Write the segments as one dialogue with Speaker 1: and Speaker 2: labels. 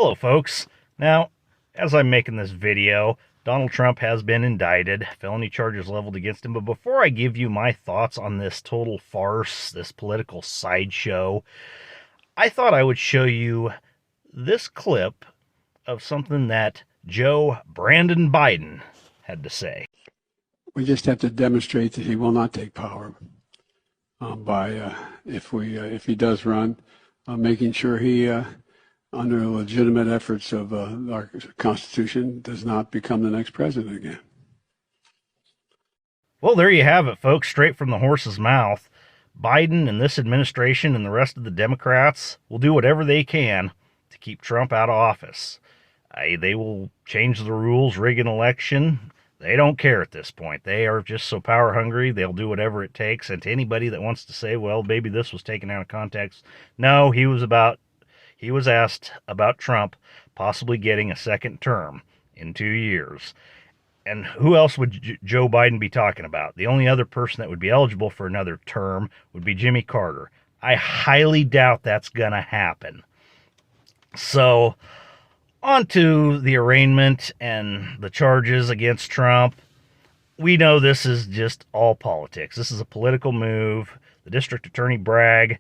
Speaker 1: Hello, folks. Now, as I'm making this video, Donald Trump has been indicted, felony charges leveled against him. But before I give you my thoughts on this total farce, this political sideshow, I thought I would show you this clip of something that Joe Brandon Biden had to say.
Speaker 2: We just have to demonstrate that he will not take power if he does run, making sure he, under legitimate efforts of our Constitution, does not become the next president again.
Speaker 1: Well, there you have it, folks, straight from the horse's mouth. Biden and this administration and the rest of the Democrats will do whatever they can to keep Trump out of office. They will change the rules, rig an election. They don't care at this point. They are just so power hungry, they'll do whatever it takes. And to anybody that wants to say, well, maybe this was taken out of context, no, he was asked about Trump possibly getting a second term in 2 years. And who else would Joe Biden be talking about? The only other person that would be eligible for another term would be Jimmy Carter. I highly doubt that's going to happen. So, on to the arraignment and the charges against Trump. We know this is just all politics. This is a political move. The district attorney Bragg,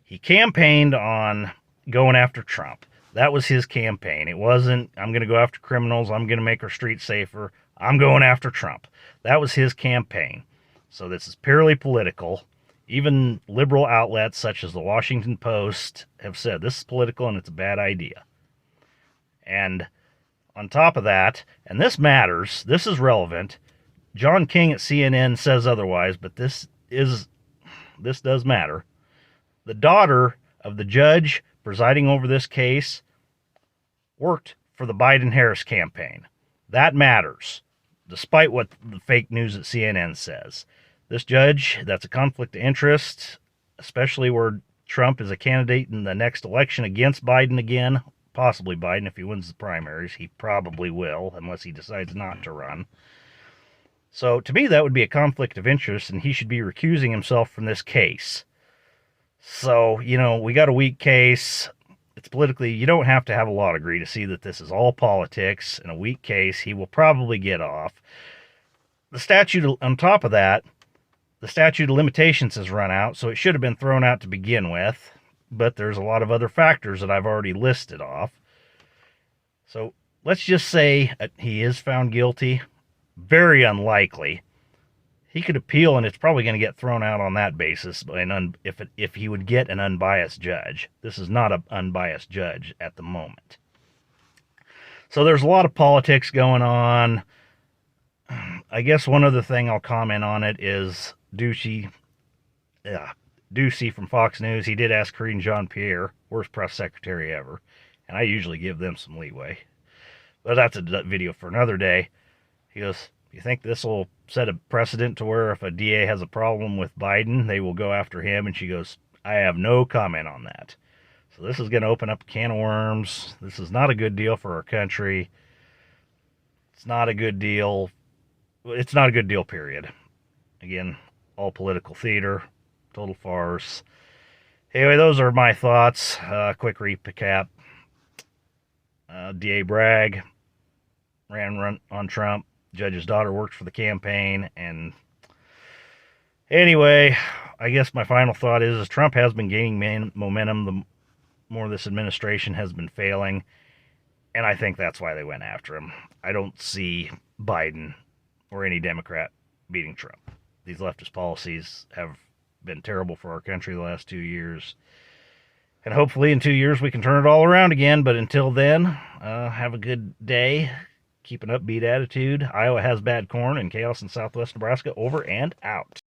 Speaker 1: he campaigned on going after Trump. That was his campaign. It wasn't, I'm going to go after criminals, I'm going to make our streets safer, I'm going after Trump. That was his campaign. So this is purely political. Even liberal outlets such as the Washington Post have said this is political and it's a bad idea. And on top of that, and this matters, this is relevant, John King at CNN says otherwise, but this does matter. The daughter of the judge presiding over this case worked for the Biden-Harris campaign. That matters, despite what the fake news at CNN says. This judge, that's a conflict of interest, especially where Trump is a candidate in the next election against Biden again, possibly Biden if he wins the primaries. He probably will, unless he decides not to run. So, to me, that would be a conflict of interest, and he should be recusing himself from this case. So, we got a weak case. It's politically, you don't have to have a law degree to see that this is all politics. In a weak case, he will probably get off. The statute, on top of that, the statute of limitations has run out, so it should have been thrown out to begin with. But there's a lot of other factors that I've already listed off. So let's just say he is found guilty. Very unlikely. He could appeal, and it's probably going to get thrown out on that basis if he would get an unbiased judge. This is not an unbiased judge at the moment. So there's a lot of politics going on. I guess one other thing I'll comment on it is Ducey from Fox News. He did ask Karine Jean-Pierre, worst press secretary ever, and I usually give them some leeway. But that's a video for another day. He goes, you think this will set a precedent to where if a DA has a problem with Biden, they will go after him? And she goes, I have no comment on that. So this is going to open up a can of worms. This is not a good deal for our country. It's not a good deal. It's not a good deal, period. Again, all political theater, total farce. Anyway, those are my thoughts. Quick recap. DA Bragg ran on Trump. Judge's daughter worked for the campaign. And anyway, I guess my final thought is Trump has been gaining momentum the more this administration has been failing. And I think that's why they went after him. I don't see Biden or any Democrat beating Trump. These leftist policies have been terrible for our country the last 2 years. And hopefully in 2 years we can turn it all around again. But until then, have a good day. Keep an upbeat attitude. Iowa has bad corn and chaos in southwest Nebraska. Over and out.